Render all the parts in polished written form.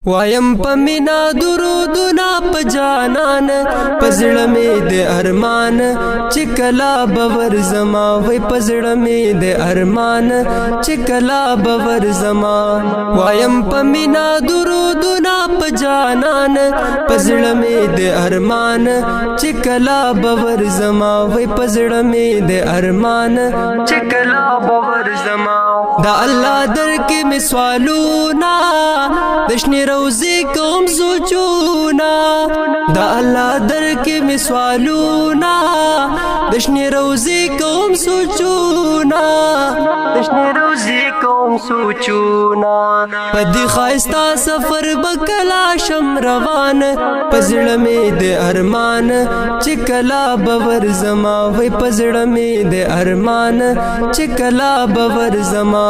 وایم پمینا درودنا په جانان پزړه می د ارمان چې کلا باور زما وای پزړه می د ارمان چې کلا باور زما وایم پمینا درودنا په جانان پزړه می د ارمان چې کلا باور زما وای پزړه می د ارمان چې کلا باور زما دا الله در کې می سوالونا دشنی روزی کوم سوچونا دا الله در کې می سوالونا دشنی روزی کوم سوچونا دشنی روزی کوم سوچونا پدې خاستا سفر بکلا شم روان پزړه می د ارمان چې کلا باور زما وای پزړه می د ارمان چې کلا باور زما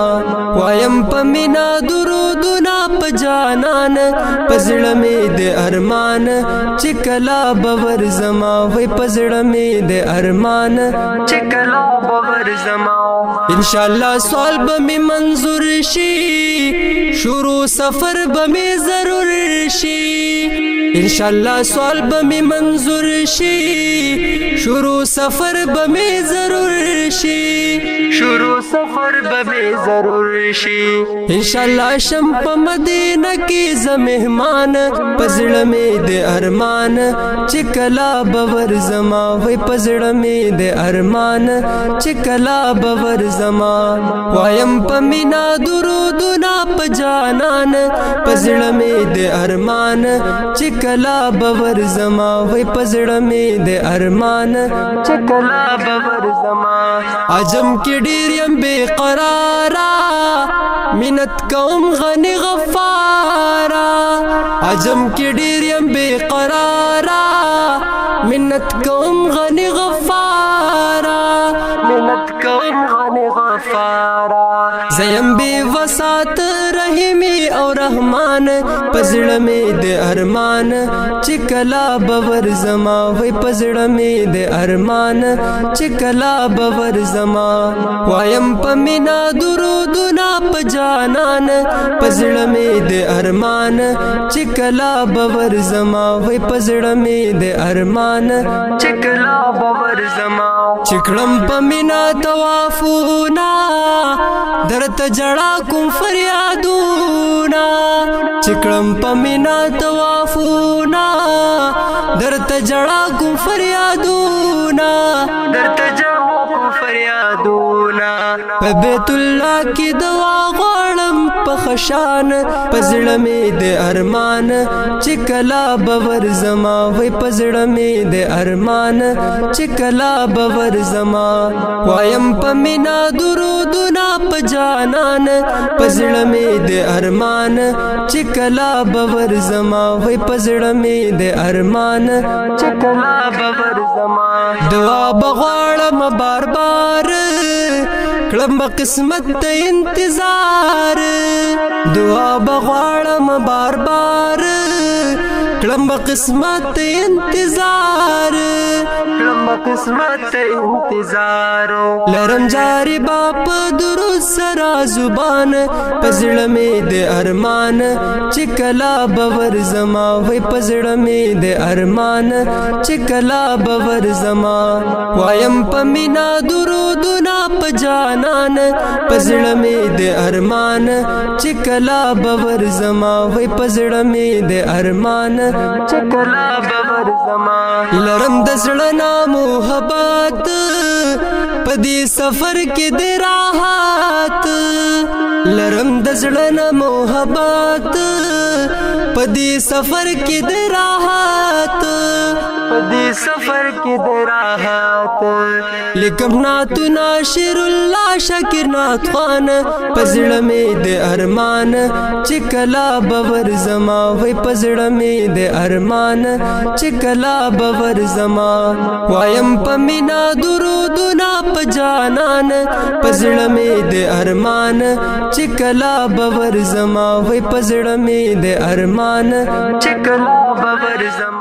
وایم پمینا درودنا په جانان پزړه می د ارمان چې کلا باور زما وای پزړه می د ارمان چې کلا باور زما ان شاء الله سوال به می منظور شي شروع سفر به می ضرور شي ان شاء الله سوال به می منظور شي شروع سفر به می ضرور شي شروع سفر به می ضرور شي ان شاء الله شم په مدینه کې ز مهمان پزړه می د ارمان چې کلا باور زما وای پزړه می د ارمان چې کلا باور زما وایم پمینا درودنا په جانان پزړه می د ارمان چې کلا باور زما وای پزړه می د ارمان چې کلا باور زما عجم کې ډیر یم بے قرارا منت کوم غنی غفارا عجم کې ډیر یم بے قرارا منت کوم غنی غفارا منت کوم غنی غفارا زیم بی وسات رحیمی او رحمان پزړه می د ارمان چې کلا باور زما وای پزړه می د ارمان چې کلا باور زما وایم پمینا درودنا په جانان پزړه می د ارمان چې کلا باور زما وای پزړه می د ارمان چې کلا باور زما چکړم پمینا توافونا درته جړا کوم فریادونا چکړم پمینا توافونا درته جړا کوم فریادونا درته جړا کوم فریادونا په بیت الله کې دعا غواړم په خشان پزړه می د ارمان چې کلا باور زما وای پزړه می د ارمان چې کلا باور زما وایم پمینا درودنا په جانان پزړه می د ارمان چې کلا باور زما وای پزړه می د ارمان چې کلا باور زما دعا بغواړم بار بار کړم قسمت ته انتظار دعا بغواړم بار بار کړم قسمت ته انتظار کړم قسمت ته انتظار لرم جاری باپ درود سرا زبان پزړه می د ارمان چې کلا باور زما وای پزړه می د ارمان چې کلا باور زما وایم پمینا درودنا په جانان پزړه می د ارمان چې کلا باور زما وای پزړه می د ارمان چې کلا باور زما لرم د زړه نا محبت پدې سفر کې د راحت لرم د زړه نا محبت پدې سفر کې د راحت پدې سفر کې د راحت لیکم نات ناشر الله شکر نات خان پزړه می د ارمان چې کلا باور زما وای پزړه می د ارمان چې کلا باور زما وایم پمینا درودنا په جانان پزړه می د ارمان چې کلا باور زما وای پزړه می د ارمان چې کلا باور زما